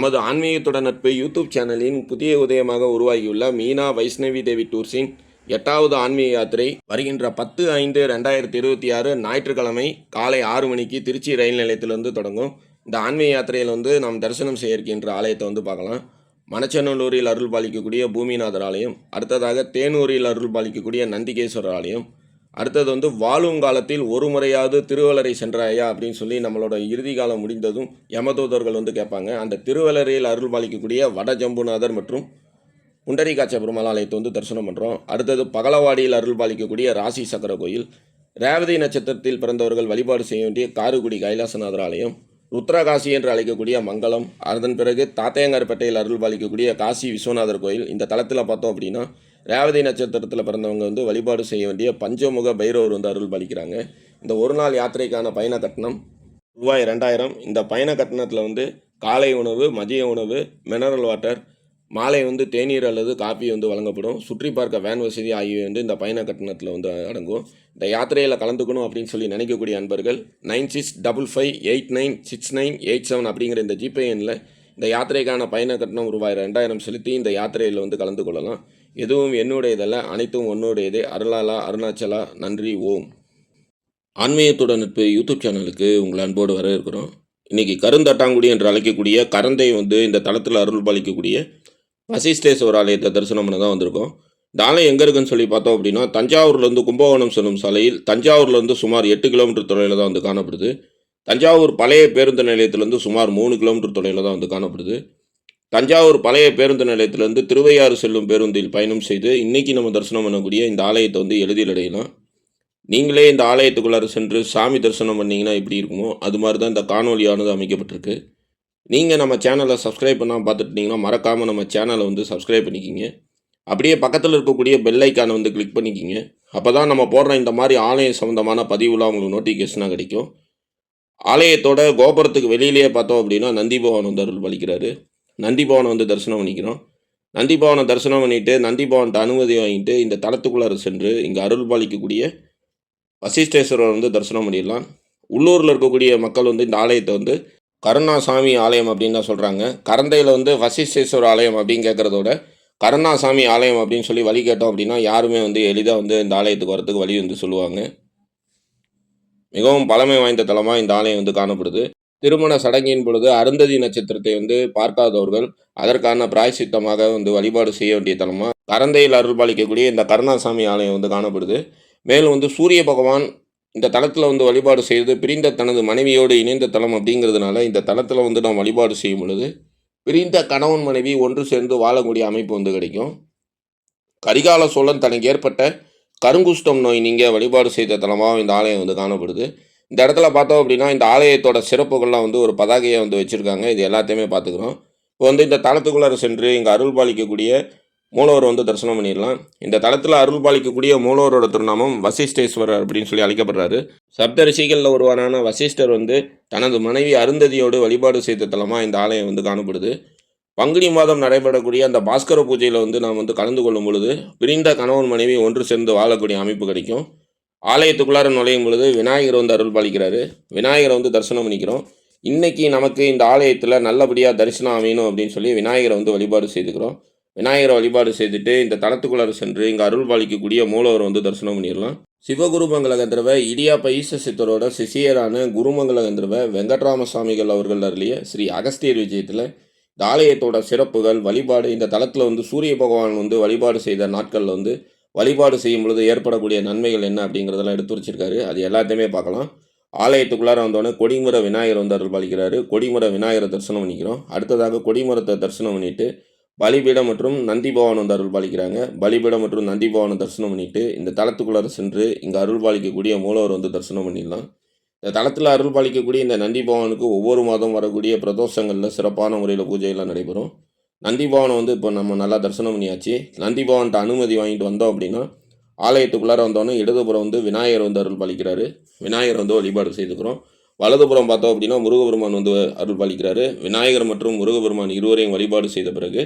நமது ஆன்மீகத்துடன் நட்பு யூடியூப் சேனலின் புதிய உதயமாக உருவாகியுள்ள மீனா வைஷ்ணவி தேவி டூர்ஸின் 8வது ஆன்மீக யாத்திரை வருகின்ற 10/5/2026 ஞாயிற்றுக்கிழமை காலை 6 மணிக்கு திருச்சி ரயில் நிலையத்திலிருந்து தொடங்கும். இந்த ஆன்மீக யாத்திரையில் நாம் தரிசனம் செய்ய இருக்கின்ற ஆலயத்தை பார்க்கலாம். மணச்சநல்லூரில் அருள் பாலிக்கக்கூடிய பூமிநாதர் ஆலயம், அடுத்ததாக தேனூரில் அருள் பாலிக்கக்கூடிய நந்திகேஸ்வரர் ஆலயம், அடுத்தது வாழும் காலத்தில் ஒரு முறையாவது திருவள்ளரை சென்றாயா அப்படின்னு சொல்லி நம்மளோட இறுதி காலம் முடிந்ததும் யமதூதர்கள் கேட்பாங்க. அந்த திருவள்ளரையில் அருள் பாலிக்கக்கூடிய வடஜம்புநாதர் மற்றும் புண்டரீகாட்ச பெருமாள் ஆலயத்தை தரிசனம் பண்ணுறோம். அடுத்தது பகலவாடியில் அருள் பாலிக்கக்கூடிய ராசி சக்கர கோயில், ரேவதி நட்சத்திரத்தில் பிறந்தவர்கள் வழிபாடு செய்ய வேண்டிய காரைக்குடி கைலாசநாதர் ஆலயம், ருத்ரகாசி என்று அழைக்கக்கூடிய மங்களம், அதன் பிறகு தாத்தையங்கார்பேட்டையில் அருள் பாலிக்கக்கூடிய காசி விஸ்வநாதர் கோயில். இந்த தளத்தில் பார்த்தோம் அப்படின்னா ரேவதி நட்சத்திரத்தில் பிறந்தவங்க வழிபாடு செய்ய வேண்டிய பஞ்சமுக பைரவர் அருள் பாலிக்கிறாங்க. இந்த ஒரு நாள் யாத்திரைக்கான பயண கட்டணம் ரூபாய் 2000. இந்த பயண கட்டணத்தில் காலை உணவு, மதிய உணவு, மினரல் வாட்டர், மாலை தேநீர் அல்லது காப்பி வழங்கப்படும். சுற்றி பார்க்க வேன் வசதி ஆகியவை இந்த பயண கட்டணத்தில் அடங்கும். இந்த யாத்திரையில் கலந்துக்கணும் அப்படின்னு சொல்லி நினைக்கக்கூடிய அன்பர்கள் 9655896987 அப்படிங்கிற இந்த ஜிபே எண்ணில் இந்த யாத்திரைக்கான பயண கட்டணம் ரூபாய் 2000 செலுத்தி இந்த யாத்திரையில் கலந்து கொள்ளலாம். எதுவும் என்னுடையதல்ல, அனைத்தும் உன்னுடையதே. அருளாலா அருணாச்சலா. நன்றி. ஓம். ஆன்மீகத்துடன் நட்பு யூடியூப் சேனலுக்கு உங்களை அன்போடு வர இருக்கிறோம். இன்றைக்கி கருந்தட்டாங்குடி என்று அழைக்கக்கூடிய கரந்தை இந்த தளத்தில் அருள் பாலிக்கக்கூடிய வசிஷ்டேஸ்வர ஆலயத்தை தரிசனம் பண்ண தான் வந்திருக்கோம். இந்த ஆலயம் எங்கே இருக்குன்னு சொல்லி பார்த்தோம் அப்படின்னா தஞ்சாவூர்லேருந்து கும்பகோணம் செல்லும் சாலையில் தஞ்சாவூர்லேருந்து சுமார் 8 கிலோமீட்டர் தொலைவில் தான் காணப்படுது. தஞ்சாவூர் பழைய பேருந்து நிலையத்திலேருந்து சுமார் 3 கிலோமீட்டர் தொலைவில் தான் காணப்படுது. தஞ்சாவூர் பழைய பேருந்து நிலையத்திலேருந்து திருவையாறு செல்லும் பேருந்தில் பயணம் செய்து இன்றைக்கி நம்ம தரிசனம் பண்ணக்கூடிய இந்த ஆலயத்தை எளிதில் அடையலாம். நீங்களே இந்த ஆலயத்துக்குள்ளார சென்று சாமி தரிசனம் பண்ணிங்கன்னா எப்படி இருக்குமோ அது மாதிரி தான் இந்த காணொலியானது அமைக்கப்பட்டிருக்கு. நீங்கள் நம்ம சேனலை சப்ஸ்கிரைப் பண்ணால் பார்த்துட்டிங்கன்னா மறக்காமல் நம்ம சேனலை சப்ஸ்கிரைப் பண்ணிக்கிங்க. அப்படியே பக்கத்தில் இருக்கக்கூடிய பெல் ஐக்கானை கிளிக் பண்ணிக்கிங்க. அப்போ தான் நம்ம போடுற இந்த மாதிரி ஆலயம் சம்மந்தமான பதிவுலாம் உங்களுக்கு நோட்டிஃபிகேஷனாக கிடைக்கும். ஆலயத்தோட கோபுரத்துக்கு வெளியிலேயே பார்த்தோம் அப்படின்னா நந்தி பகவான் அருள் பாலிக்கிறாரு. நந்தி பவனை தரிசனம் பண்ணிக்கிறோம். நந்தி பவனை தரிசனம் பண்ணிவிட்டு நந்தி பவன்கிட்ட அனுமதி வாங்கிட்டு இந்த தளத்துக்குள்ளார சென்று இங்கே அருள் பாலிக்கக்கூடிய வசிஷ்டேஸ்வரர் தரிசனம் பண்ணிடலாம். உள்ளூரில் இருக்கக்கூடிய மக்கள் இந்த ஆலயத்தை கருணாசாமி ஆலயம் அப்படின்னு தான் சொல்கிறாங்க. கரந்தையில் வசிஷ்டேஸ்வர ஆலயம் அப்படின்னு கேட்குறதோட கருணாசாமி ஆலயம் அப்படின்னு சொல்லி வழி கேட்டோம் அப்படின்னா யாருமே எளிதாக இந்த ஆலயத்துக்கு வரத்துக்கு வழி சொல்லுவாங்க. மிகவும் பழமை வாய்ந்த தலமாக இந்த ஆலயம் காணப்படுது. திருமண சடங்கின் பொழுது அருந்ததி நட்சத்திரத்தை பார்க்காதவர்கள் அதற்கான பிராயசித்தமாக வழிபாடு செய்ய வேண்டிய தலமாக கரந்தையில் அருள் பாலிக்கக்கூடிய இந்த கருணாசாமி ஆலயம் காணப்படுது. மேலும் சூரிய பகவான் இந்த தலத்தில் வழிபாடு செய்து பிரிந்த தனது மனைவியோடு இணைந்த தலம் அப்படிங்கிறதுனால இந்த தலத்தில் நாம் வழிபாடு செய்யும் பொழுது பிரிந்த கணவன் மனைவி ஒன்று சேர்ந்து வாழக்கூடிய அமைப்பு கிடைக்கும். கரிகால சோழன் தனக்கு ஏற்பட்ட கருங்குஷ்டம் நோய் நீங்கள் வழிபாடு செய்த தலமாக இந்த ஆலயம் காணப்படுது. இந்த இடத்துல பார்த்தோம் அப்படின்னா இந்த ஆலயத்தோட சிறப்புகள்லாம் ஒரு பதாகையை வச்சுருக்காங்க. இது எல்லாத்தையுமே பார்த்துக்கிறோம். இப்போ இந்த தலத்துக்குள்ளார சென்று இங்கே அருள் பாலிக்கக்கூடிய மூலவர் தரிசனம் பண்ணிடலாம். இந்த தலத்தில் அருள் பாலிக்கக்கூடிய மூலவரோட திருநாமம் வசிஷ்டேஸ்வரர் அப்படின்னு சொல்லி அழைக்கப்படுறாரு. சப்தரிஷிகளில் ஒருவரான வசிஷ்டர் தனது மனைவி அருந்ததியோடு வழிபாடு செய்த தலமாக இந்த ஆலயம் காணப்படுது. பங்குனி மாதம் நடைபெறக்கூடிய அந்த பாஸ்கர பூஜையில் நாம் கலந்து கொள்ளும் பொழுது பிரிந்த கணவன் மனைவி ஒன்று சேர்ந்து வாழக்கூடிய அமைப்பு கிடைக்கும். ஆலயத்துக்குள்ளார நுழையும் பொழுது விநாயகர் அருள் பாலிக்கிறாரு. விநாயகரை தரிசனம் பண்ணிக்கிறோம். இன்றைக்கி நமக்கு இந்த ஆலயத்தில் நல்லபடியாக தரிசனம் அமையணும் அப்படின்னு சொல்லி விநாயகரை வழிபாடு செய்துக்கிறோம். விநாயகரை வழிபாடு செய்துட்டு இந்த தலத்துக்குள்ளார சென்று இங்கே அருள் பாலிக்கக்கூடிய மூலவர் தரிசனம் பண்ணிடலாம். சிவகுருமங்கல கந்தர்வ இடியாப்ப ஈச சித்தரோட சிஷியரான குருமங்கல கந்தர்வ வெங்கட்ராம சுவாமிகள் அவர்கள் அருளிய ஸ்ரீ அகஸ்தியர் விஜயத்தில் இந்த ஆலயத்தோட சிறப்புகள் வழிபாடு இந்த தலத்தில் சூரிய பகவான் வழிபாடு செய்த நாட்களில் வழிபாடு செய்யும் பொழுது ஏற்படக்கூடிய நன்மைகள் என்ன அப்படிங்கிறதெல்லாம் எடுத்து வச்சிருக்காரு. அது எல்லாத்தையுமே பார்க்கலாம். ஆலயத்துக்குள்ளார வந்தோடனே கொடிமர விநாயகர் அருள் பாலிக்கிறாரு. கொடிமர விநாயகரை தரிசனம் பண்ணிக்கிறோம். அடுத்ததாக கொடிமரத்தை தரிசனம் பண்ணிவிட்டு பலிபீடம் மற்றும் நந்தி பவன் அருள் பாலிக்கிறாங்க. பலிபீடம் மற்றும் நந்தி பவனை தரிசனம் பண்ணிவிட்டு இந்த தலத்துக்குள்ளார சென்று இங்கே அருள் பாலிக்கக்கூடிய மூலவர் தரிசனம் பண்ணிடலாம். இந்த தலத்தில் அருள் பாலிக்கக்கூடிய இந்த நந்தி பவனுக்கு ஒவ்வொரு மாதம் வரக்கூடிய பிரதோஷங்களில் சிறப்பான முறையில் பூஜையெல்லாம் நடைபெறும். நந்தி பவனை இப்போ நம்ம நல்லா தரிசனம் பண்ணியாச்சு. நந்தி பவன்கிட்ட அனுமதி வாங்கிட்டு வந்தோம் அப்படின்னா ஆலயத்துக்குள்ளார வந்தோன்னே இடதுபுறம் விநாயகர் அருள் பாலிக்கிறாரு. விநாயகர் வழிபாடு செய்துக்கிறோம். வலதுபுறம் பார்த்தோம் அப்படின்னா முருகபெருமான் அருள் பாலிக்கிறாரு. விநாயகர் மற்றும் முருகபெருமான் இருவரையும் வழிபாடு செய்த பிறகு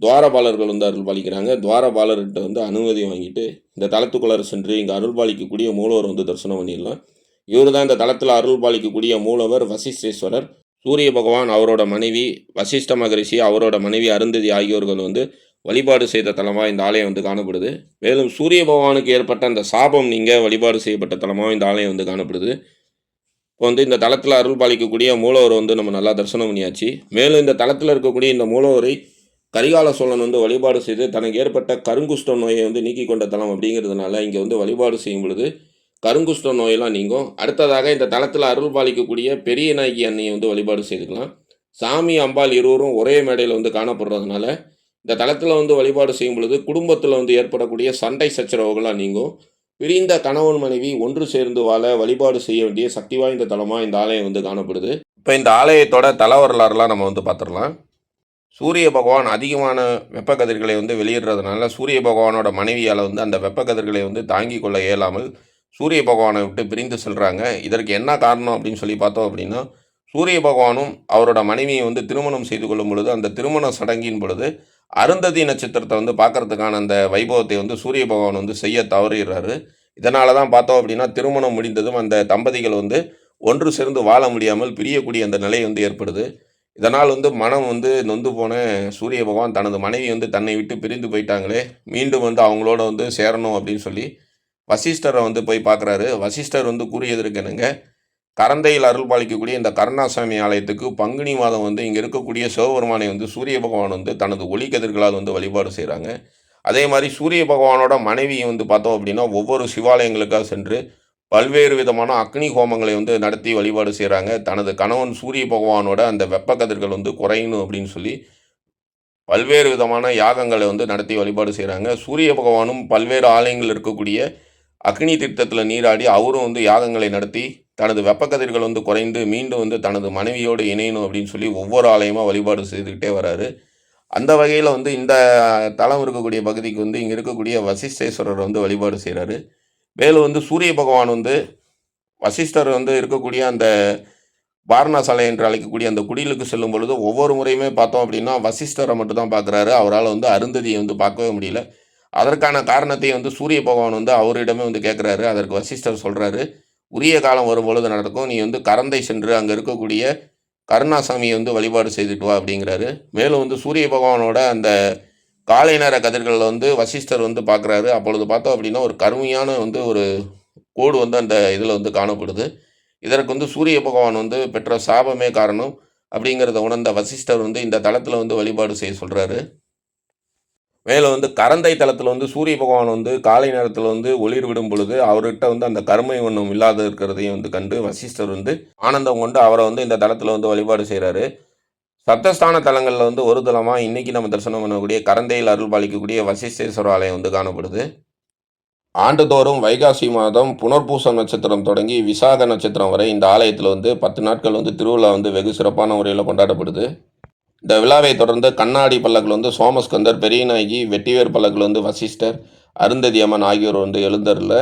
துவாரபாலர்கள் அருள் பாலிக்கிறாங்க. துவாரபாலர்கிட்ட அனுமதி வாங்கிட்டு இந்த தலத்துக்குள்ளார சென்று இங்கே அருள் பாலிக்கக்கூடிய மூலவர் தரிசனம் பண்ணிடலாம். இவர் தான் இந்த தலத்தில் அருள் பாலிக்கக்கூடிய மூலவர் வசிஷ்டேஸ்வரர். சூரிய பகவான், அவரோட மனைவி வசிஷ்ட மகரிஷி, அவரோட மனைவி அருந்ததி ஆகியோர்கள் வந்து வழிபாடு செய்த தலமாக இந்த ஆலயம் வந்து காணப்படுது. மேலும் சூரிய பகவானுக்கு ஏற்பட்ட அந்த சாபம் நீங்க வழிபாடு செய்யப்பட்ட தலமாக இந்த ஆலயம் வந்து காணப்படுது. இப்போ வந்து இந்த தலத்தில் அருள் பாலிக்கக்கூடிய மூலவரை வந்து நம்ம நல்லா தரிசனம் பண்ணியாச்சு. மேலும் இந்த தலத்தில் இருக்கக்கூடிய இந்த மூலவரை கரிகால சோழன் வந்து வழிபாடு செய்து தனக்கு ஏற்பட்ட கருங்குஷ்டம் நோயை வந்து நீக்கி கொண்ட தலம் அப்படிங்கிறதுனால இங்கே வந்து வழிபாடு செய்யும் பொழுது கருங்குஷ்டம் நோயெல்லாம் நீங்கும். அடுத்ததாக இந்த தலத்தில் அருள் பாலிக்கக்கூடிய பெரிய நாயகி அன்னையை வந்து வழிபாடு செய்துக்கலாம். சாமி அம்பாள் இருவரும் ஒரே மேடையில் வந்து காணப்படுறதுனால இந்த தலத்தில் வந்து வழிபாடு செய்யும் பொழுது குடும்பத்தில் வந்து ஏற்படக்கூடிய சண்டை சச்சரவுகள்லாம் நீங்கும். பிரிந்த கணவன் மனைவி ஒன்று சேர்ந்து வாழ வழிபாடு செய்ய வேண்டிய சக்தி வாய்ந்த தலமாக இந்த ஆலயம் வந்து காணப்படுது. இப்போ இந்த ஆலயத்தோட தல வரலாறுலாம் நம்ம வந்து பார்த்துடலாம். சூரிய பகவான் அதிகமான வெப்ப கதிர்களை வந்து வெளியிடுறதுனால சூரிய பகவானோட மனைவியால் வந்து அந்த வெப்ப கதிர்களை வந்து தாங்கி கொள்ள இயலாமல் சூரிய பகவானை விட்டு பிரிந்து செல்கிறாங்க. இதற்கு என்ன காரணம் அப்படின்னு சொல்லி பார்த்தோம் அப்படின்னா, சூரிய பகவானும் அவரோட மனைவியை வந்து திருமணம் செய்து கொள்ளும் பொழுது அந்த திருமண சடங்கின் பொழுது அருந்ததி நட்சத்திரத்தை வந்து பார்க்கறதுக்கான அந்த வைபவத்தை வந்து சூரிய பகவான் வந்து செய்ய தவறுகிறாரு. இதனால தான் பார்த்தோம் அப்படின்னா திருமணம் முடிந்ததும் அந்த தம்பதிகள் வந்து ஒன்று சேர்ந்து வாழ முடியாமல் பிரியக்கூடிய அந்த நிலை வந்து ஏற்படுது. இதனால் வந்து மனம் வந்து நொந்து போன சூரிய பகவான் தனது மனைவி வந்து தன்னை விட்டு பிரிந்து போயிட்டாங்களே, மீண்டும் வந்து அவங்களோட வந்து சேரணும் அப்படின்னு சொல்லி வசிஷ்டரை வந்து போய் பார்க்குறாரு. வசிஷ்டர் வந்து கூறியதற்கு என்னங்க, கரந்தையில் அருள் பாலிக்கக்கூடிய இந்த கருணாசாமி ஆலயத்துக்கு பங்குனி மாதம் வந்து இங்கே இருக்கக்கூடிய சிவபெருமானை வந்து சூரிய பகவான் வந்து தனது ஒளி கதிர்களால் வந்து வழிபாடு செய்கிறாங்க. அதே மாதிரி சூரிய பகவானோட மனைவியை வந்து பார்த்தோம் அப்படின்னா ஒவ்வொரு சிவாலயங்களுக்காக சென்று பல்வேறு விதமான அக்னி ஹோமங்களை வந்து நடத்தி வழிபாடு செய்கிறாங்க. தனது கணவன் சூரிய பகவானோட அந்த வெப்ப கதிர்கள் வந்து குறையணும் அப்படின்னு சொல்லி பல்வேறு விதமான யாகங்களை வந்து நடத்தி வழிபாடு செய்கிறாங்க. சூரிய பகவானும் பல்வேறு ஆலயங்கள் இருக்கக்கூடிய அக்னி தீர்த்தத்தில் நீராடி அவரும் வந்து யாகங்களை நடத்தி தனது வெப்பக்கதிர்கள் வந்து குறைந்து மீண்டும் வந்து தனது மனைவியோடு இணையணும் அப்படின்னு சொல்லி ஒவ்வொரு ஆலயமாக வழிபாடு செய்துக்கிட்டே வராரு. அந்த வகையில் வந்து இந்த தலம் இருக்கக்கூடிய பகுதிக்கு வந்து இங்கே இருக்கக்கூடிய வசிஷ்டேஸ்வரர் வந்து வழிபாடு செய்கிறாரு. மேலும் வந்து சூரிய பகவான் வந்து வசிஷ்டர் வந்து இருக்கக்கூடிய அந்த வாரணாசாலை என்று அழைக்கக்கூடிய அந்த குடிலுக்கு செல்லும் பொழுது ஒவ்வொரு முறையுமே பார்த்தோம் அப்படின்னா வசிஷ்டரை மட்டும் தான் பார்க்குறாரு. அவரால் வந்து அருந்ததியை வந்து பார்க்கவே முடியல. அதற்கான காரணத்தை வந்து சூரிய பகவான் வந்து அவரிடமே வந்து கேட்குறாரு. அதற்கு வசிஷ்டர் சொல்கிறாரு, உரிய காலம் வரும்பொழுது நடக்கும், நீ வந்து கரந்தை சென்று அங்கே இருக்கக்கூடிய கருணாசாமியை வந்து வழிபாடு செய்துட்டு வா அப்படிங்கிறாரு. மேலும் வந்து சூரிய பகவானோட அந்த காலை நேர கதிர்களில் வந்து வசிஷ்டர் வந்து பார்க்குறாரு. அப்பொழுது பார்த்தோம் அப்படின்னா ஒரு கருமையான வந்து ஒரு கோடு வந்து அந்த இதில் வந்து காணப்படுது. இதற்கு வந்து சூரிய பகவான் வந்து பெற்ற சாபமே காரணம் அப்படிங்கிறத உணர்ந்த வசிஷ்டர் வந்து இந்த தலத்தில் வந்து வழிபாடு செய்ய சொல்கிறாரு. மேலும் வந்து கரந்தை தலத்தில் வந்து சூரிய பகவான் வந்து காலை நேரத்தில் வந்து ஒளிர் விடும் பொழுது அவர்கிட்ட வந்து அந்த கருமை ஒன்றும் இல்லாத இருக்கிறதையும் வந்து கண்டு வசிஷ்டர் வந்து ஆனந்தம் கொண்டு அவரை வந்து இந்த தலத்தில் வந்து வழிபாடு செய்கிறாரு. சப்தஸ்தான தலங்களில் வந்து ஒரு தலமாக இன்றைக்கி நம்ம தரிசனம் பண்ணக்கூடிய கரந்தையில் அருள் பாலிக்கக்கூடிய வசிஷ்டேஸ்வர ஆலயம் வந்து காணப்படுது. ஆண்டுதோறும் வைகாசி மாதம் புனர்பூசம் நட்சத்திரம் தொடங்கி விசாக நட்சத்திரம் வரை இந்த ஆலயத்தில் வந்து 10 நாட்கள் வந்து திருவிழா வந்து வெகு சிறப்பான முறையில் கொண்டாடப்படுது. இந்த விழாவை தொடர்ந்து கண்ணாடி பல்லக்கில் வந்து சோமஸ்கந்தர், பெரியநாயகி, வெட்டிவேர் பல்லக்கில் வந்து வசிஷ்டர், அருந்ததி அம்மன் ஆகியோர் வந்து எழுந்தருள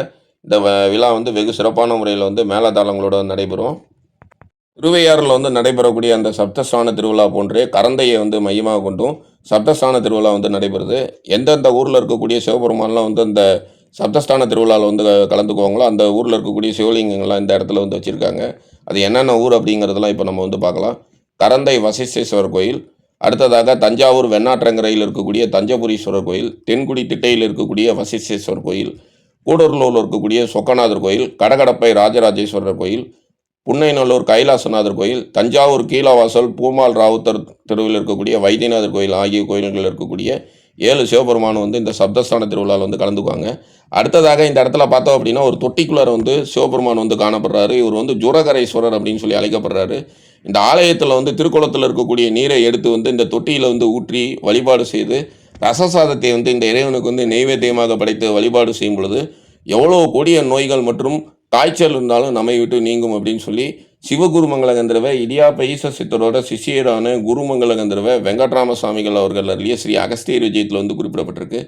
இந்த விழா வந்து வெகு சிறப்பான முறையில் வந்து மேளதாளங்களோட நடைபெறும். திருவையாறில் வந்து நடைபெறக்கூடிய அந்த சப்தஸ்தான திருவிழா போன்றே கரந்தையை வந்து மையமாக கொண்டும் சப்தஸ்தான திருவிழா வந்து நடைபெறுது. எந்தெந்த ஊரில் இருக்கக்கூடிய சிவபெருமான்லாம் வந்து அந்த சப்தஸ்தான திருவிழாவில் வந்து கலந்துக்குவாங்களோ அந்த ஊரில் இருக்கக்கூடிய சிவலிங்கங்கள்லாம் இந்த இடத்துல வந்து வச்சுருக்காங்க. அது என்னென்ன ஊர் அப்படிங்கிறதெல்லாம் இப்போ நம்ம வந்து பார்க்கலாம். கரந்தை வசிஷ்டேஸ்வரர் கோயில், அடுத்ததாக தஞ்சாவூர் வெண்ணாற்றங்கரையில் இருக்கக்கூடிய தஞ்சபுரீஸ்வரர் கோயில், தென்குடி திட்டையில் இருக்கக்கூடிய வசிஷ்டேஸ்வரர் கோயில், கூடூரில் இருக்கக்கூடிய சொக்கநாதர் கோயில், கடகடப்பை ராஜராஜேஸ்வரர் கோயில், புன்னைநல்லூர் கைலாசநாதர் கோயில், தஞ்சாவூர் கீழவாசல் பூமால் ராவுத்தர் தெருவில் இருக்கக்கூடிய வைத்தியநாதர் கோயில் ஆகிய கோயில்கள் இருக்கக்கூடிய 7 சிவபெருமான் வந்து இந்த சப்தஸ்தான திருவிழாவில் வந்து கலந்துக்குவாங்க. அடுத்ததாக இந்த இடத்துல பார்த்தோம் அப்படின்னா ஒரு தொட்டிக்குள்ளார வந்து சிவபெருமான் வந்து காணப்படுறாரு. இவர் வந்து ஜுரகரேஸ்வரர் அப்படின்னு சொல்லி அழைக்கப்படுறாரு. இந்த ஆலயத்தில் வந்து திருக்குளத்தில் இருக்கக்கூடிய நீரை எடுத்து வந்து இந்த தொட்டியில் வந்து ஊற்றி வழிபாடு செய்து ரசசாதத்தை வந்து இந்த இறைவனுக்கு வந்து நெய்வேத்தியமாக படைத்து வழிபாடு செய்யும் பொழுது எவ்வளோ கொடிய நோய்கள் மற்றும் காய்ச்சல் இருந்தாலும் நம்மை விட்டு நீங்கும் அப்படின்னு சொல்லி சிவகுருமங்கல கந்தர்வ இடியாப்ப ஈச சித்தரோட சிஷியரான குருமங்கல கந்தர்வ வெங்கட்ராம சுவாமிகள் அவர்கள் அருளிய ஸ்ரீ அகஸ்தியர் விஜயத்தில் வந்து குறிப்பிடப்பட்டிருக்கு.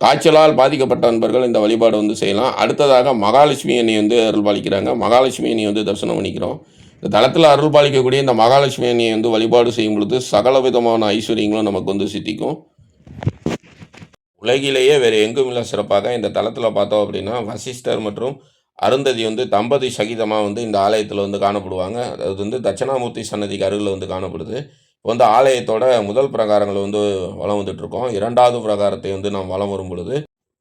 காய்ச்சலால் பாதிக்கப்பட்ட நண்பர்கள் இந்த வழிபாடு வந்து செய்யலாம். அடுத்ததாக மகாலட்சுமி அண்ணி வந்து அருள் பாலிக்கிறாங்க. மகாலட்சுமி அண்ணி வந்து தரிசனம் பண்ணிக்கிறோம். இந்த தளத்தில் அருள் பாலிக்கக்கூடிய இந்த மகாலட்சுமி அண்ணியை வந்து வழிபாடு செய்யும் பொழுது சகல விதமான ஐஸ்வர்யங்களும் நமக்கு வந்து சித்திக்கும். உலகிலேயே வேறு எங்கும் இல்லை சிறப்பாக இந்த தளத்தில் பார்த்தோம் அப்படின்னா வசிஷ்டர் மற்றும் அருந்ததி வந்து தம்பதி சகிதமாக வந்து இந்த ஆலயத்தில் வந்து காணப்படுவாங்க. அது வந்து தட்சிணாமூர்த்தி சன்னதிக்கு அருகில் வந்து காணப்படுது. இப்போ வந்து ஆலயத்தோட முதல் பிரகாரங்களை வந்து வலம் வந்துட்டுருக்கோம். 2வது பிரகாரத்தை வந்து நாம் வலம் வரும் பொழுது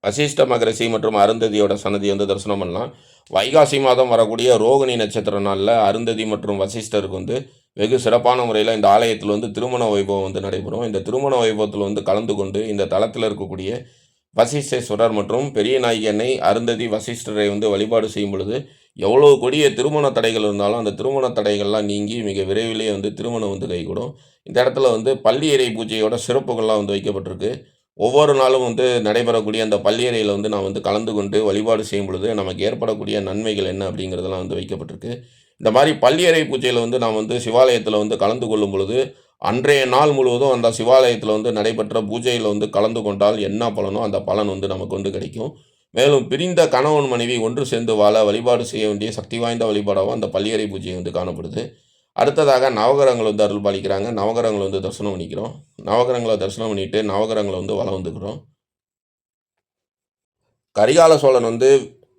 வசிஷ்ட மகரிஷி மற்றும் அருந்ததியோட சன்னதி வந்து தரிசனம் பண்ணலாம். வைகாசி மாதம் வரக்கூடிய ரோகிணி நட்சத்திர நாளில் அருந்ததி மற்றும் வசிஷ்டருக்கு வந்து வெகு சிறப்பான முறையில் இந்த ஆலயத்தில் வந்து திருமண வைபவம் வந்து நடைபெறும். இந்த திருமண வைபவத்தில் வந்து கலந்து கொண்டு இந்த தலத்தில் இருக்கக்கூடிய வசிஷ்டேஸ்வரர் மற்றும் பெரிய நாயகி அன்னை அருந்ததி வசிஷ்டரை வந்து வழிபாடு செய்யும் பொழுது எவ்வளோ கொடிய திருமண தடைகள் இருந்தாலும் அந்த திருமண தடைகள்லாம் நீங்கி மிக விரைவிலேயே வந்து திருமணம் வந்து கைகூடும். இந்த இடத்துல வந்து பள்ளியறை பூஜையோட சிறப்புகள்லாம் வந்து வைக்கப்பட்டிருக்கு. ஒவ்வொரு நாளும் வந்து நடைபெறக்கூடிய அந்த பள்ளியறையில் வந்து நான் வந்து கலந்து கொண்டு வழிபாடு செய்யும் பொழுது நமக்கு ஏற்படக்கூடிய நன்மைகள் என்ன அப்படிங்கிறதெல்லாம் வந்து வைக்கப்பட்டிருக்கு. இந்த மாதிரி பள்ளியறை பூஜையில் வந்து நான் வந்து சிவாலயத்தில் வந்து கலந்து கொள்ளும் பொழுது அன்றைய நாள் முழுவதும் அந்த சிவாலயத்தில் வந்து நடைபெற்ற பூஜையில் வந்து கலந்து கொண்டால் என்ன பலனோ அந்த பலன் வந்து நமக்கு வந்து கிடைக்கும். மேலும் பிரிந்த கணவன் மனைவி ஒன்று சேர்ந்து வாழ வழிபாடு செய்ய வேண்டிய சக்தி வாய்ந்த வழிபாடாகவும் அந்த பள்ளியறை பூஜை வந்து காணப்படுது. அடுத்ததாக நவகிரகங்கள் வந்து அருள் பாலிக்கிறாங்க. நவகிரகங்களை வந்து தரிசனம் பண்ணிக்கிறோம். நவகிரகங்களை தரிசனம் பண்ணிட்டு நவகிரகங்களை வந்து வலம் வந்துக்கிறோம். கரிகால சோழன் வந்து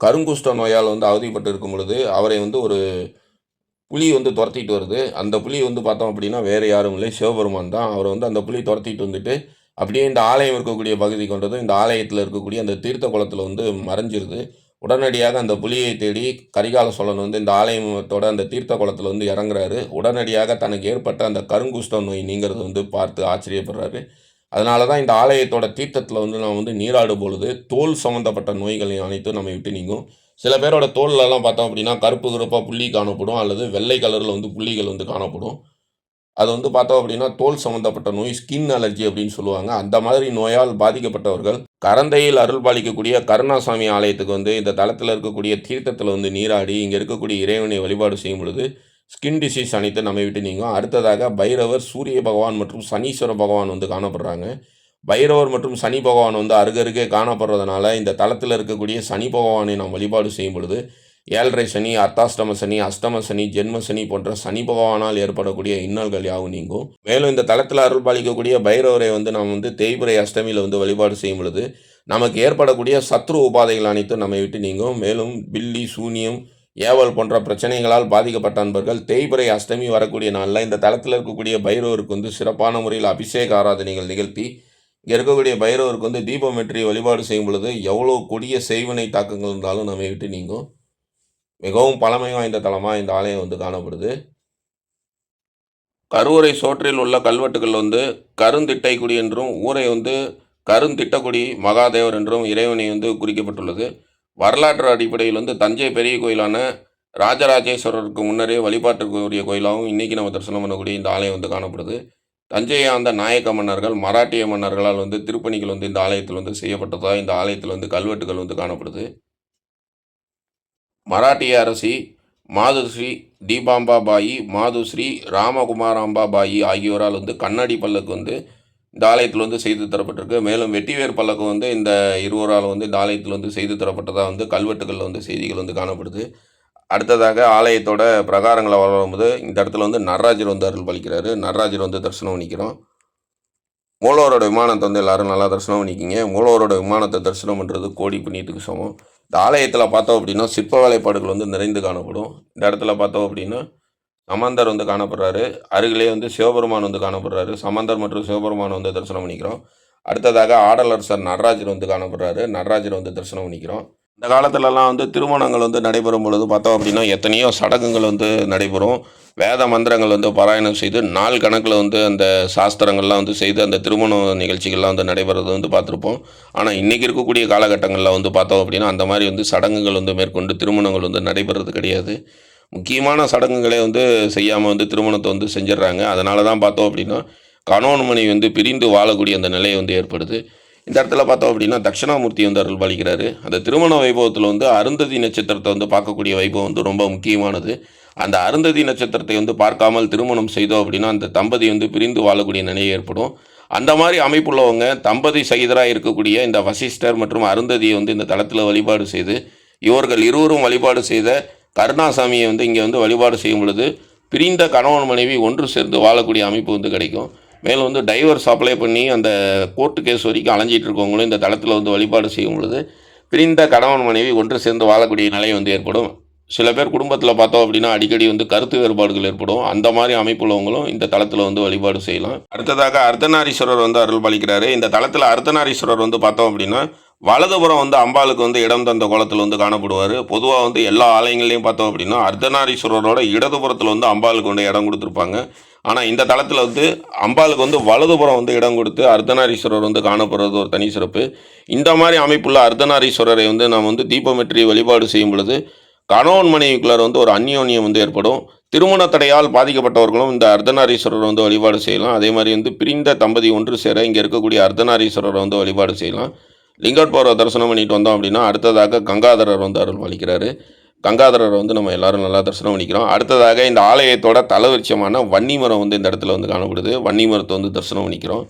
கருங்குஷ்ட நோயால் வந்து அவதிப்பட்டு இருக்கும் பொழுது அவரை வந்து ஒரு புலி வந்து துரத்திட்டு வருது. அந்த புலி வந்து பார்த்தோம் அப்படின்னா வேறு யாரும் இல்லை, சிவபெருமான் தான். அவரை வந்து அந்த புலி துரத்திட்டு வந்துட்டு அப்படியே இந்த ஆலயம் இருக்கக்கூடிய பகுதி கொண்டது. இந்த ஆலயத்தில் இருக்கக்கூடிய அந்த தீர்த்த குளத்தில் வந்து மறைஞ்சிருது. உடனடியாக அந்த புலியை தேடி கரிகால சோழன் வந்து இந்த ஆலயத்தோட அந்த தீர்த்த குளத்தில் வந்து இறங்குறாரு. உடனடியாக தனக்கு ஏற்பட்ட அந்த கருங்குஷ்ட நோய் நீங்கிறத வந்து பார்த்து ஆச்சரியப்படுறாரு. அதனால தான் இந்த ஆலயத்தோட தீர்த்தத்தில் வந்து நான் வந்து நீராடும் பொழுது தோல் சம்மந்தப்பட்ட நோய்களை அனைத்தும் நம்மை விட்டு நீங்கும். சில பேரோட தோல்லலாம் பார்த்தோம் அப்படின்னா கருப்பு கருப்பாக புள்ளி காணப்படும், அல்லது வெள்ளை கலரில் வந்து புள்ளிகள் வந்து காணப்படும். அது வந்து பார்த்தோம் அப்படின்னா தோல் சம்மந்தப்பட்ட நோய், ஸ்கின் அலர்ஜி அப்படின்னு சொல்லுவாங்க. அந்த மாதிரி நோயால் பாதிக்கப்பட்டவர்கள் கரந்தையில் அருள் பாலிக்கக்கூடிய கருணாசாமி ஆலயத்துக்கு வந்து இந்த தலத்தில் இருக்கக்கூடிய தீர்த்தத்தில் வந்து நீராடி இங்கே இருக்கக்கூடிய இறைவனை வழிபாடு செய்யும் பொழுது ஸ்கின் டிசீஸ் அனைத்து நம்மை விட்டு நீங்கும். அடுத்ததாக பைரவர், சூரிய பகவான் மற்றும் சனீஸ்வர பகவான் வந்து காணப்படுறாங்க. பைரவர் மற்றும் சனி பகவான் வந்து அருகருகே காணப்படுறதுனால இந்த தலத்தில் இருக்கக்கூடிய சனி பகவானை நாம் வழிபாடு செய்யும் பொழுது 7.5 சனி, அர்த்தாஷ்டம சனி, அஷ்டம சனி, ஜென்ம சனி போன்ற சனி பகவானால் ஏற்படக்கூடிய இன்னல்கள் யாவும் நீங்கும். மேலும் இந்த தலத்தில் அருள் பாலிக்கக்கூடிய பைரவரை வந்து நாம் வந்து தேய்பிறை அஷ்டமியில் வந்து வழிபாடு செய்யும் பொழுது நமக்கு ஏற்படக்கூடிய சத்ரு உபாதைகள் அனைத்தும் நம்மை விட்டு நீங்கும். மேலும் பில்லி, சூனியம், ஏவல் போன்ற பிரச்சனைகளால் பாதிக்கப்பட்ட நண்பர்கள் தேய்பிறை அஷ்டமி வரக்கூடிய நாளில் இந்த தலத்தில் இருக்கக்கூடிய பைரவருக்கு வந்து சிறப்பான முறையில் அபிஷேக ஆராதனைகள் நிகழ்த்தி இங்கே இருக்கக்கூடிய பைரவருக்கு வந்து தீபமேற்றி வழிபாடு செய்யும் பொழுது எவ்வளோ கொடிய செய்வினை தாக்கங்கள் இருந்தாலும் நம்மை விட்டு நீங்கும். மிகவும் பழமை வாய்ந்த தலமாக இந்த ஆலயம் வந்து காணப்படுது. கருவறை சோற்றில் உள்ள கல்வெட்டுகள் வந்து கருந்திட்டைக்குடி என்றும் ஊரை வந்து கருந்திட்டக்குடி மகாதேவர் என்றும் இறைவனை வந்து குறிக்கப்பட்டுள்ளது. வரலாற்று அடிப்படையில் வந்து தஞ்சை பெரிய கோயிலான ராஜராஜேஸ்வரருக்கு முன்னரே வழிபாட்டுக்குரிய கோயிலாகவும் இன்றைக்கி நம்ம தரிசனம் பண்ணக்கூடிய இந்த ஆலயம் வந்து காணப்படுது. தஞ்சையை ஆண்ட நாயக்க மன்னர்கள், மராட்டிய மன்னர்களால் வந்து திருப்பணிகள் வந்து இந்த ஆலயத்தில் வந்து செய்யப்பட்டதாக இந்த ஆலயத்தில் வந்து கல்வெட்டுகள் வந்து காணப்படுது. மராட்டிய அரசி மாதுஸ்ரீ தீபாம்பா பாயி, மாதுஸ்ரீ ராமகுமாராம்பா பாயி ஆகியோரால் வந்து கண்ணாடி பல்லக்கு வந்து இந்த ஆலயத்தில் வந்து செய்து தரப்பட்டிருக்கு. மேலும் வெட்டிவேர் பல்லக்கு வந்து இந்த இருவரால் வந்து இந்த ஆலயத்தில் வந்து செய்து தரப்பட்டதாக வந்து கல்வெட்டுகளில் வந்து செய்திகள் வந்து காணப்படுது. அடுத்ததாக ஆலயத்தோட பிரகாரங்களை வரும்போது இந்த இடத்துல வந்து நடராஜர் வந்து அருள் பாலிக்கிறாரு. நடராஜர் வந்து தரிசனம் பண்ணிக்கிறோம். மூலவரோட விமானத்தை வந்து எல்லோரும் நல்லா தரிசனம் பண்ணிக்கிங்க. மூலவரோட விமானத்தை தரிசனம் பண்ணுறது கோடி புண்ணியத்துக்கு சமம். இந்த ஆலயத்தில் பார்த்தோம் அப்படின்னா சிற்ப வேலைப்பாடுகள் வந்து நிறைந்து காணப்படும். இந்த இடத்துல பார்த்தோம் அப்படின்னா சமந்தர் வந்து காணப்படுறாரு. அருகிலே வந்து சிவபெருமான் வந்து காணப்படுறாரு. சமந்தர் மற்றும் சிவபெருமான் வந்து தரிசனம் பண்ணிக்கிறோம். அடுத்ததாக ஆடலரசர் நடராஜர் வந்து காணப்படுறாரு. நடராஜர் வந்து தரிசனம் பண்ணிக்கிறோம். இந்த காலத்துலலாம் வந்து திருமணங்கள் வந்து நடைபெறும் பொழுது பார்த்தோம் அப்படின்னா எத்தனையோ சடங்குகள் வந்து நடைபெறும். வேத மந்திரங்கள் வந்து பாராயணம் செய்து நாள் கணக்கில் வந்து அந்த சாஸ்திரங்கள்லாம் வந்து செய்து அந்த திருமண நிகழ்ச்சிகள்லாம் வந்து நடைபெறது வந்து பார்த்துருப்போம். ஆனால் இன்றைக்கி இருக்கக்கூடிய காலகட்டங்களில் வந்து பார்த்தோம் அப்படின்னா அந்த மாதிரி வந்து சடங்குகள் வந்து மேற்கொண்டு திருமணங்கள் வந்து நடைபெறது கிடையாது. முக்கியமான சடங்குகளை வந்து செய்யாமல் வந்து திருமணத்தை வந்து செஞ்சிடறாங்க. அதனால தான் பார்த்தோம் அப்படின்னா கணவன் மனைவி வந்து பிரிந்து வாழக்கூடிய அந்த நிலை வந்து ஏற்படுது. இந்த இடத்துல பார்த்தோம் அப்படின்னா தட்சிணாமூர்த்தி வந்து அருள் பாலிக்கிறாரு. அந்த திருமண வைபவத்தில் வந்து அருந்ததி நட்சத்திரத்தை வந்து பார்க்கக்கூடிய வைபவம் வந்து ரொம்ப முக்கியமானது. அந்த அருந்ததி நட்சத்திரத்தை வந்து பார்க்காமல் திருமணம் செய்தோம் அப்படின்னா அந்த தம்பதி வந்து பிரிந்து வாழக்கூடிய நிலை ஏற்படும். அந்த மாதிரி அமைப்புள்ளவங்க தம்பதி சகிதராக இருக்கக்கூடிய இந்த வசிஷ்டர் மற்றும் அருந்ததியை வந்து இந்த தலத்தில் வழிபாடு செய்து இவர்கள் இருவரும் வழிபாடு செய்த கருணாசாமியை வந்து இங்கே வந்து வழிபாடு செய்யும் பொழுது பிரிந்த கணவன் மனைவி ஒன்று சேர்ந்து வாழக்கூடிய அமைப்பு வந்து கிடைக்கும். மேலும் வந்து டைவர்ஸ் அப்ளை பண்ணி அந்த கோர்ட்டு கேஸ் வரைக்கும் அலைஞ்சிட்டு இருக்கவங்களும் இந்த தளத்தில் வந்து வழிபாடு செய்யும் பொழுது பிரிந்த கணவன் மனைவி ஒன்று சேர்ந்து வாழக்கூடிய நிலை வந்து ஏற்படும். சில பேர் குடும்பத்தில் பார்த்தோம் அப்படின்னா அடிக்கடி வந்து கருத்து வேறுபாடுகள் ஏற்படும். அந்த மாதிரி அமைப்புள்ளவங்களும் இந்த தளத்தில் வந்து வழிபாடு செய்யலாம். அடுத்ததாக அர்த்தநாரீஸ்வரர் வந்து அருள் பாலிக்கிறாரு. இந்த தளத்தில் அர்த்தநாரீஸ்வரர் வந்து பார்த்தோம் அப்படின்னா வலதுபுறம் வந்து அம்பாளுக்கு வந்து இடம் தந்த கோலத்தில் வந்து காணப்படுவார். பொதுவாக வந்து எல்லா ஆலயங்கள்லையும் பார்த்தோம் அப்படின்னா அர்த்தநாரீஸ்வரரோட இடதுபுறத்தில் வந்து அம்பாளுக்கு வந்து இடம் கொடுத்துருப்பாங்க. ஆனால் இந்த தளத்தில் வந்து அம்பாளுக்கு வந்து வலதுபுறம் வந்து இடம் கொடுத்து அர்த்தநாரீஸ்வரர் வந்து காணப்படுறது ஒரு தனி சிறப்பு. இந்த மாதிரி அமைப்புள்ள அர்த்தநாரீஸ்வரரை வந்து நாம் வந்து தீபமேற்றி வழிபாடு செய்யும் பொழுது கணவன் மனைவிக்குள்ளார் வந்து ஒரு அந்யோன்யம் வந்து ஏற்படும். திருமண தடையால் பாதிக்கப்பட்டவர்களும் இந்த அர்த்தநாரீஸ்வரர் வந்து வழிபாடு செய்யலாம். அதே மாதிரி வந்து பிரிந்த தம்பதி ஒன்று சேர இங்கே இருக்கக்கூடிய அர்த்தநாரீஸ்வரரை வந்து வழிபாடு செய்யலாம். லிங்கோத்பவரை தரிசனம் பண்ணிட்டு வந்தோம் அப்படின்னா அடுத்ததாக கங்காதரர் வந்து அருள் பாலிக்கிறாரு. கங்காதரரை வந்து நம்ம எல்லாரும் நல்லா தரிசனம் பண்ணிக்கிறோம். அடுத்ததாக இந்த ஆலயத்தோட தலவிருட்சமான வன்னிமரம் வந்து இந்த இடத்துல வந்து காணப்படுது. வன்னிமரத்தை வந்து தரிசனம் பண்ணிக்கிறோம்.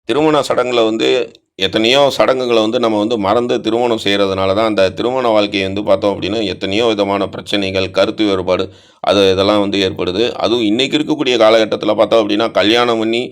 திருமண சடங்கில் வந்து எத்தனையோ சடங்குகளை வந்து நம்ம வந்து மறந்து திருமணம் செய்கிறதுனால தான் அந்த திருமண வாழ்க்கையை வந்து பார்த்தோம் அப்படின்னா எத்தனையோ விதமான பிரச்சனைகள், கருத்து வேறுபாடு இதெல்லாம் வந்து ஏற்படுது. அதுவும் இன்றைக்கி இருக்கக்கூடிய காலகட்டத்தில் பார்த்தோம் அப்படின்னா கல்யாணம் பண்ணி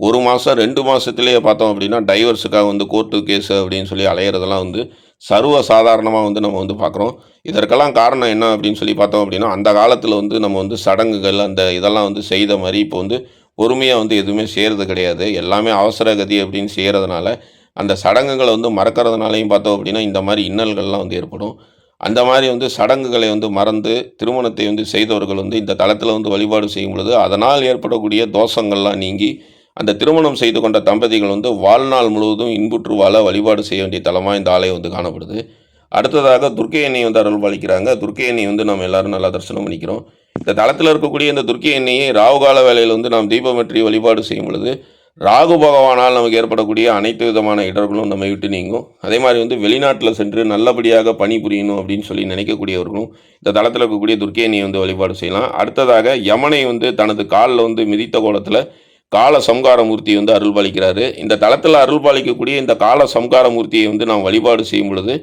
1 மாதம் 2 மாதத்துலேயே பார்த்தோம் அப்படின்னா டைவர்ஸுக்காக வந்து கோர்ட்டு கேஸு அப்படின்னு சொல்லி அலையிறதெல்லாம் வந்து சர்வ சாதாரணமாக வந்து நம்ம வந்து பார்க்குறோம். இதற்கெல்லாம் காரணம் என்ன அப்படின்னு சொல்லி பார்த்தோம் அப்படின்னா அந்த காலத்தில் வந்து நம்ம வந்து சடங்குகள் அந்த இதெல்லாம் வந்து செய்த மாதிரி இப்போ வந்து பொறுமையாக வந்து எதுவுமே செய்கிறது கிடையாது. எல்லாமே அவசர கதி அப்படின்னு செய்கிறதுனால அந்த சடங்குகளை வந்து மறக்கிறதுனாலையும் பார்த்தோம் அப்படின்னா இந்த மாதிரி இன்னல்கள்லாம் வந்து ஏற்படும். அந்த மாதிரி வந்து சடங்குகளை வந்து மறந்து திருமணத்தை வந்து செய்தவர்கள் வந்து இந்த தளத்தில் வந்து வழிபாடு செய்யும் பொழுது அதனால் ஏற்படக்கூடிய தோஷங்கள்லாம் நீங்கி அந்த திருமணம் செய்து கொண்ட தம்பதிகள் வந்து வாழ்நாள் முழுவதும் இன்புற்று வாழ வழிபாடு செய்ய வேண்டிய தலமாக இந்த ஆலயம் வந்து காணப்படுது. அடுத்ததாக துர்க்கை எண்ணெய் வந்து அருள் பாலிக்கிறாங்க. துர்க்கை எண்ணெய் வந்து நம்ம எல்லாரும் நல்லா தரிசனம் பண்ணிக்கிறோம். இந்த தளத்தில் இருக்கக்கூடிய இந்த துர்க்கை எண்ணெயை ராகுகால வேளையில் வந்து நாம் தீபமேற்றி வழிபாடு செய்யும் பொழுது ராகு பகவானால் நமக்கு ஏற்படக்கூடிய அனைத்து விதமான இடர்களும் நம்ம விட்டு நீங்கும். அதே மாதிரி வந்து வெளிநாட்டில் சென்று நல்லபடியாக பணி புரியணும் அப்படின்னு சொல்லி நினைக்கக்கூடியவர்களும் இந்த தளத்தில் இருக்கக்கூடிய துர்க்கை எண்ணெயை வந்து வழிபாடு செய்யலாம். அடுத்ததாக யமனை வந்து தனது காலில் வந்து மிதித்த கோலத்தில் கால சம்காரமூர்த்தி வந்து அருள் பாலிக்கிறாரு. இந்த தளத்தில் அருள் பாலிக்கக்கூடிய இந்த கால சம்காரமூர்த்தியை வந்து நாம் வழிபாடு செய்யும் பொழுது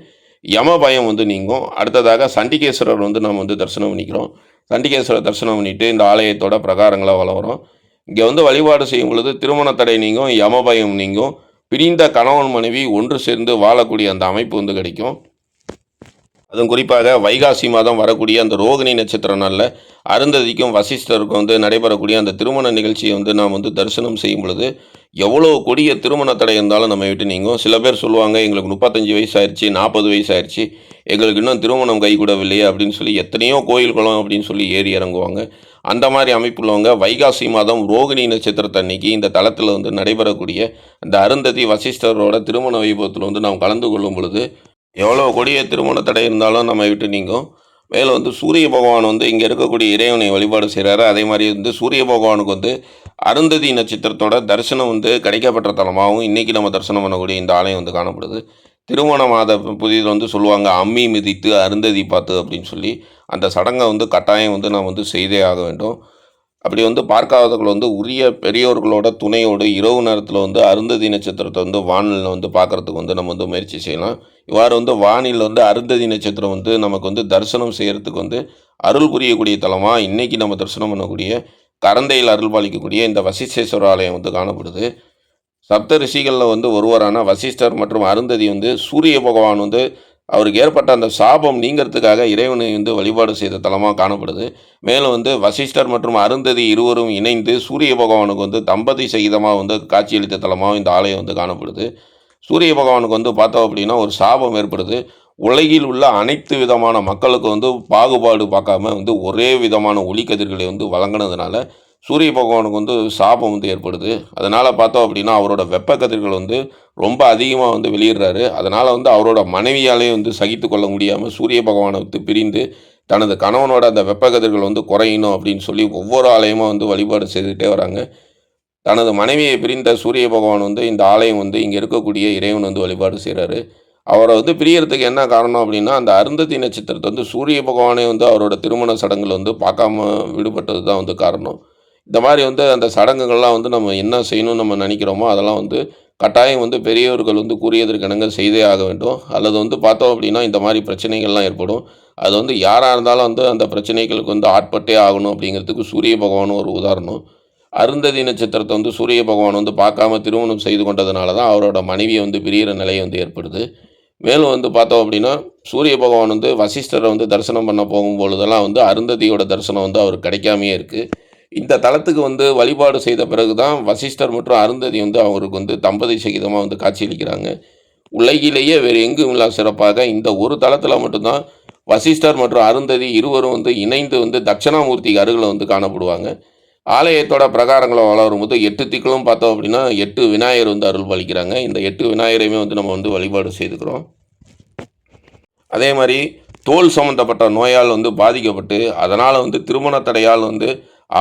யம பயம் வந்து நீங்கும். அடுத்ததாக சண்டிகேஸ்வரர் வந்து நாம் வந்து தரிசனம் பண்ணிக்கிறோம். சண்டிகேஸ்வரர் தரிசனம் பண்ணிவிட்டு இந்த ஆலயத்தோட பிரகாரங்களாக வளரும். இங்கே வந்து வழிபாடு செய்யும் பொழுது திருமண தடை நீங்கும், யம பயம் நீங்கும், பிரிந்த கணவன் மனைவி ஒன்று சேர்ந்து வாழக்கூடிய அந்த அமைப்பு வந்து கிடைக்கும். அதுவும் குறிப்பாக வைகாசி மாதம் வரக்கூடிய அந்த ரோகிணி நட்சத்திர நாளில் அருந்ததிக்கும் வசிஷ்டருக்கும் வந்து நடைபெறக்கூடிய அந்த திருமண நிகழ்ச்சியை வந்து நாம் வந்து தரிசனம் செய்யும் பொழுது எவ்வளோ கொடிய திருமண தடை இருந்தாலும் நம்ம விட்டு நீங்கும். சில பேர் சொல்லுவாங்க எங்களுக்கு 35 வயசு ஆயிடுச்சு, 40 வயசு ஆயிடுச்சு, எங்களுக்கு இன்னும் திருமணம் கைகூடவில்லையே அப்படின்னு சொல்லி எத்தனையோ கோயில் குளம் அப்படின்னு சொல்லி ஏறி இறங்குவாங்க. அந்த மாதிரி அமைப்புள்ளவங்க வைகாசி மாதம் ரோகிணி நட்சத்திரத்தன்னைக்கு இந்த தளத்தில் வந்து நடைபெறக்கூடிய அந்த அருந்ததி வசிஷ்டரோட திருமண வைபவத்தில் வந்து நாம் கலந்து கொள்ளும் பொழுது எவ்வளோ கொடிய திருமண தடை இருந்தாலும் நம்ம விட்டு நீங்கும். மேலும் வந்து சூரிய பகவான் வந்து இங்கே இருக்கக்கூடிய இறைவனை வழிபாடு செய்கிறாரு. அதே மாதிரி வந்து சூரிய பகவானுக்கு வந்து அருந்ததி நட்சத்திரத்தோட தரிசனம் வந்து கிடைக்கப்பட்ட தலமாகவும் இன்றைக்கி நம்ம தரிசனம் பண்ணக்கூடிய இந்த ஆலயம் வந்து காணப்படுது. திருமண மாத புதிதில் வந்து சொல்லுவாங்க அம்மி மிதித்து அருந்ததி பார்த்து அப்படின்னு சொல்லி அந்த சடங்கை வந்து கட்டாயம் வந்து நாம் வந்து செய்தே ஆக வேண்டும். அப்படி வந்து பார்க்காதவர்கள் வந்து உரிய பெரியோர்களோட துணையோடு இரவு நேரத்தில் வந்து அருந்ததி நட்சத்திரத்தை வந்து வானில் வந்து பார்க்குறதுக்கு வந்து நம்ம வந்து முயற்சி செய்யலாம். இவ்வாறு வந்து வானில் வந்து அருந்ததி நட்சத்திரம் வந்து நமக்கு வந்து தரிசனம் செய்கிறதுக்கு வந்து அருள் புரியக்கூடிய தலமாக இன்றைக்கி நம்ம தரிசனம் பண்ணக்கூடிய கரந்தையில் அருள் பாலிக்கக்கூடிய இந்த வசிஷ்டேஸ்வர ஆலயம் வந்து காணப்படுது. சப்த ரிஷிகளில் வந்து ஒருவரான வசிஷ்டர் மற்றும் அருந்ததி வந்து சூரிய பகவான் வந்து அவருக்கு ஏற்பட்ட அந்த சாபம் நீங்கிறதுக்காக இறைவனை வந்து வழிபாடு செய்த தலமாக காணப்படுது. மேலும் வந்து வசிஷ்டர் மற்றும் அருந்ததி இருவரும் இணைந்து சூரிய பகவானுக்கு வந்து தம்பதி சகிதமாக வந்து காட்சியளித்த தலமாக இந்த ஆலயம் வந்து காணப்படுது. சூரிய பகவானுக்கு வந்து பார்த்தோம் அப்படின்னா ஒரு சாபம் ஏற்படுது. உலகில் உள்ள அனைத்து விதமான மக்களுக்கு வந்து பாகுபாடு பார்க்காம வந்து ஒரே விதமான ஒளிக்கதிர்களை வந்து வழங்கினதுனால சூரிய பகவானுக்கு வந்து சாபம் வந்து ஏற்படுது. அதனால் பார்த்தோம் அப்படின்னா அவரோட வெப்ப கதிர்கள் வந்து ரொம்ப அதிகமாக வந்து வெளியிடுறாரு. அதனால் வந்து அவரோட மனைவியாலே வந்து சகித்து கொள்ள முடியாமல் சூரிய பகவானை விட்டு பிரிந்து தனது கணவனோட அந்த வெப்ப கதிர்கள் வந்து குறையணும் அப்படின்னு சொல்லி ஒவ்வொரு ஆலயமாக வந்து வழிபாடு செய்துகிட்டே வராங்க. தனது மனைவியை பிரிந்த சூரிய பகவான் வந்து இந்த ஆலயம் வந்து இங்கே இருக்கக்கூடிய இறைவன் வந்து வழிபாடு செய்கிறாரு. அவரை வந்து பிரியறதுக்கு என்ன காரணம் அப்படின்னா அந்த அருந்ததி நட்சத்திரத்தை வந்து சூரிய பகவானே வந்து அவரோட திருமண சடங்குல வந்து பார்க்காம விடுபட்டது தான் வந்து காரணம். இந்த மாதிரி வந்து அந்த சடங்குகள்லாம் வந்து நம்ம என்ன செய்யணும்னு நம்ம நினைக்கிறோமோ அதெல்லாம் வந்து கட்டாயம் வந்து பெரியவர்கள் வந்து கூறியதற்கிணங்க செய்தே ஆக வேண்டும். அல்லது வந்து பார்த்தோம் அப்படின்னா இந்த மாதிரி பிரச்சனைகள்லாம் ஏற்படும். அது வந்து யாராக இருந்தாலும் வந்து அந்த பிரச்சனைகளுக்கு வந்து ஆட்பட்டே ஆகணும் அப்படிங்கிறதுக்கு சூரிய பகவானும் ஒரு உதாரணம். அருந்ததி நட்சத்திரத்தை வந்து சூரிய பகவான் வந்து பார்க்காம திருமணம் செய்து கொண்டதுனால தான் அவரோட மனைவியை வந்து பிரிகிற நிலை வந்து ஏற்படுது. மேலும் வந்து பார்த்தோம் அப்படின்னா, சூரிய பகவான் வந்து வசிஷ்டரை வந்து தரிசனம் பண்ண போகும்பொழுதெல்லாம் வந்து அருந்ததியோட தரிசனம் வந்து அவருக்கு கிடைக்காமயே இருக்குது. இந்த தலத்துக்கு வந்து வழிபாடு செய்த பிறகு தான் வசிஷ்டர் மற்றும் அருந்ததி வந்து அவருக்கு வந்து தம்பதி சகிதமாக வந்து காட்சியளிக்கிறாங்க. உலகிலேயே வேறு எங்கும் இல்லா சிறப்பாக இந்த ஒரு தலத்தில் மட்டும்தான் வசிஷ்டர் மற்றும் அருந்ததி இருவரும் வந்து இணைந்து வந்து தட்சிணாமூர்த்திக்கு அருகில் வந்து காணப்படுவாங்க. ஆலயத்தோட பிரகாரங்களை வளரும்போது 8 திக்களும் பார்த்தோம் அப்படின்னா 8 விநாயகர் வந்து அருள் பாலிக்கிறாங்க. இந்த 8 விநாயகரையுமே வந்து நம்ம வந்து வழிபாடு செய்துக்கிறோம். அதே மாதிரி தோல் சம்மந்தப்பட்ட நோயால் வந்து பாதிக்கப்பட்டு அதனால் வந்து திருமண தடையால் வந்து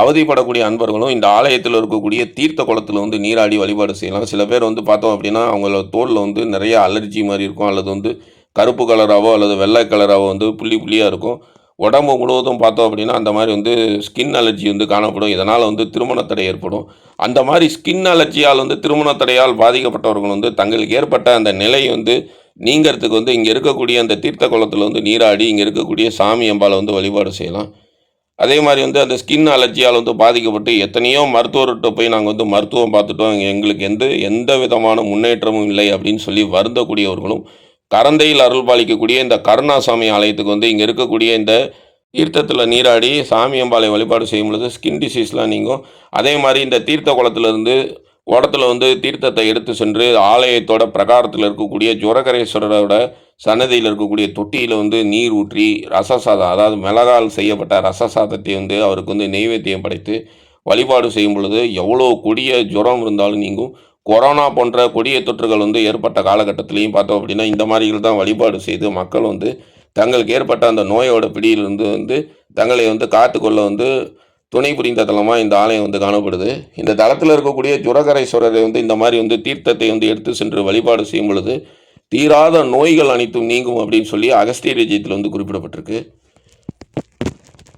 அவதிப்படக்கூடிய அன்பர்களும் இந்த ஆலயத்தில் இருக்கக்கூடிய தீர்த்த குளத்தில் வந்து நீராடி வழிபாடு செய்யலாம். சில பேர் வந்து பார்த்தோம் அப்படின்னா அவங்களோட தோலில் வந்து நிறைய அலர்ஜி மாதிரி இருக்கும், அல்லது வந்து கருப்பு கலராகவோ அல்லது வெள்ளை கலராகவோ வந்து புள்ளி புள்ளியாக இருக்கும். உடம்பு முழுவதும் பார்த்தோம் அப்படின்னா அந்த மாதிரி வந்து ஸ்கின் அலர்ஜி வந்து காணப்படும். இதனால் வந்து திருமண தடை ஏற்படும். அந்த மாதிரி ஸ்கின் அலர்ஜியால் வந்து திருமண தடையால் பாதிக்கப்பட்டவர்கள் வந்து தங்களுக்கு ஏற்பட்ட அந்த நிலை வந்து நீங்கிறதுக்கு வந்து இங்கே இருக்கக்கூடிய அந்த தீர்த்த குளத்தில் வந்து நீராடி இங்கே இருக்கக்கூடிய சாமி அம்பாவை வந்து வழிபாடு செய்யலாம். அதே மாதிரி வந்து அந்த ஸ்கின் அலர்ஜியால் வந்து பாதிக்கப்பட்டு எத்தனையோ மருத்துவர்கிட்ட போய் நாங்கள் வந்து மருத்துவம் பார்த்துட்டோம், எங்களுக்கு எந்த விதமான முன்னேற்றமும் இல்லை அப்படின்னு சொல்லி வருந்தக்கூடியவர்களும் கரந்தையில் அருள் பாலிக்கக்கூடிய இந்த கருணாசாமி ஆலயத்துக்கு வந்து இங்கே இருக்கக்கூடிய இந்த தீர்த்தத்தில் நீராடி சாமி அம்பாளை வழிபாடு செய்யும் பொழுது ஸ்கின் டிசீஸ்லாம் நீங்கும். அதே மாதிரி இந்த தீர்த்த குளத்திலிருந்து குடத்தில் வந்து தீர்த்தத்தை எடுத்து சென்று ஆலயத்தோட பிரகாரத்தில் இருக்கக்கூடிய ஜுரகரேஸ்வரரோட சன்னதியில் இருக்கக்கூடிய தொட்டியில் வந்து நீர் ஊற்றி ரசசாதம், அதாவது மிளகால் செய்யப்பட்ட ரசசாதத்தை வந்து அவருக்கு வந்து நெய்வேத்தியம் படைத்து வழிபாடு செய்யும் பொழுது எவ்வளோ கொடிய ஜுரம் இருந்தாலும் நீங்கும். கொரோனா போன்ற கொடிய தொற்றுகள் வந்து ஏற்பட்ட காலகட்டத்திலையும் பார்த்தோம் அப்படின்னா இந்த மாதிரிகள் தான் வழிபாடு செய்து மக்கள் வந்து தங்களுக்கு ஏற்பட்ட அந்த நோயோட பிடியிலிருந்து வந்து தங்களை வந்து காத்துக்கொள்ள வந்து துணை புரிந்த தலமாக இந்த ஆலயம் வந்து காணப்படுது. இந்த தலத்தில் இருக்கக்கூடிய ஜுரகரேஸ்வரரை வந்து இந்த மாதிரி வந்து தீர்த்தத்தை வந்து எடுத்து சென்று வழிபாடு செய்யும் பொழுது தீராத நோய்கள் அனைத்தும் நீங்கும் அப்படின்னு சொல்லி அகஸ்திய விஜயத்தில் வந்து குறிப்பிடப்பட்டிருக்கு.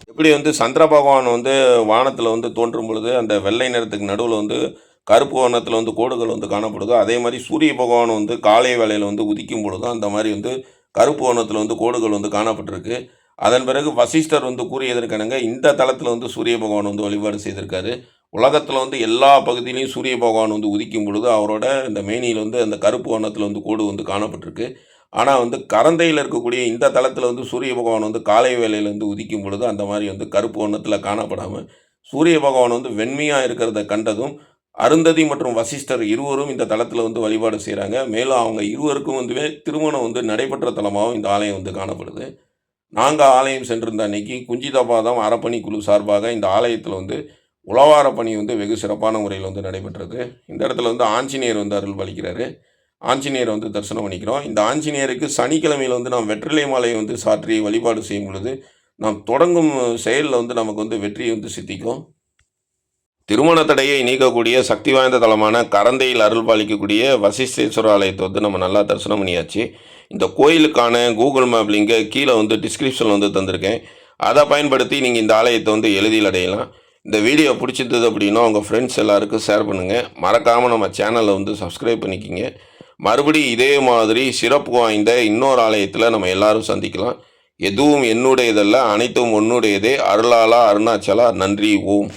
எப்படி வந்து சந்திர பகவான் வந்து வானத்தில் வந்து தோன்றும் பொழுது அந்த வெள்ளை நிறத்துக்கு நடுவில் வந்து கருப்பு வண்ணத்தில் வந்து கோடுகள் வந்து காணப்படுதோ, அதே மாதிரி சூரிய பகவான் வந்து காலை வேளையில் வந்து உதிக்கும் பொழுதும் அந்த மாதிரி வந்து கருப்பு வண்ணத்தில் வந்து கோடுகள் வந்து காணப்பட்டிருக்கு. அதன் பிறகு வசிஷ்டர் வந்து கூறியதற்கெனங்க இந்த தலத்தில் வந்து சூரிய பகவான் வந்து வழிபாடு செய்திருக்காரு. உலகத்தில் வந்து எல்லா பகுதியிலையும் சூரிய பகவான் வந்து உதிக்கும் பொழுது அவரோட இந்த மேனியில் வந்து அந்த கருப்பு வண்ணத்தில் வந்து கோடு வந்து காணப்பட்டிருக்கு. ஆனால் வந்து கரந்தையில் இருக்கக்கூடிய இந்த தலத்தில் வந்து சூரிய பகவான் வந்து காலை வேளையில் வந்து உதிக்கும் பொழுது அந்த மாதிரி வந்து கருப்பு வண்ணத்தில் காணப்படாமல் சூரிய பகவான் வந்து வெண்மையாக இருக்கிறத கண்டதும் அருந்ததி மற்றும் வசிஷ்டர் இருவரும் இந்த தலத்தில் வந்து வழிபாடு செய்கிறாங்க. மேலும் அவங்க இருவருக்கும் வந்து திருமணம் வந்து நடைபெற்ற தலமாகவும் இந்த ஆலயம் வந்து காணப்படுது. நாங்கள் ஆலயம் சென்றிருந்த அன்னைக்கு குஞ்சிதாபாதம் அறப்பணி குழு சார்பாக இந்த ஆலயத்தில் வந்து உழவார பணி வந்து வெகு சிறப்பான முறையில் வந்து நடைபெற்றது. இந்த இடத்துல வந்து ஆஞ்சநேயர் வந்து அருள் பாலிக்கிறாரு. ஆஞ்சநேயர் வந்து தரிசனம் பண்ணிக்கிறோம். இந்த ஆஞ்சநேயருக்கு சனிக்கிழமையில் வந்து நாம் வெற்றிலை மாலையை வந்து சாற்றி வழிபாடு செய்யும் பொழுது நாம் தொடங்கும் செயலில் வந்து நமக்கு வந்து வெற்றியை வந்து சித்திக்கும். திருமண தடையை நீக்கக்கூடிய சக்தி வாய்ந்த தலமான கரந்தையில் அருள் பாலிக்கக்கூடிய வசிஷ்டேஸ்வர ஆலயத்தை வந்து நம்ம நல்லா தரிசனம் பண்ணியாச்சு. இந்த கோயிலுக்கான கூகுள் மேப் லிங்கை கீழே வந்து டிஸ்கிரிப்ஷனில் வந்து தந்திருக்கேன். அதை பயன்படுத்தி நீங்கள் இந்த ஆலயத்தை வந்து எளிதில் அடையலாம். இந்த வீடியோ பிடிச்சிருந்தது அப்படின்னா உங்கள் ஃப்ரெண்ட்ஸ் எல்லாருக்கும் ஷேர் பண்ணுங்கள். மறக்காமல் நம்ம சேனலை வந்து சப்ஸ்கிரைப் பண்ணிக்கிங்க. மறுபடியும் இதே மாதிரி சிறப்பு வாய்ந்த இன்னொரு ஆலயத்தில் நம்ம எல்லாரும் சந்திக்கலாம். எதுவும் என்னுடையதல்ல, அனைத்தும் உன்னுடையதே. அருளாளா அருணாச்சலா. நன்றி. ஓம்.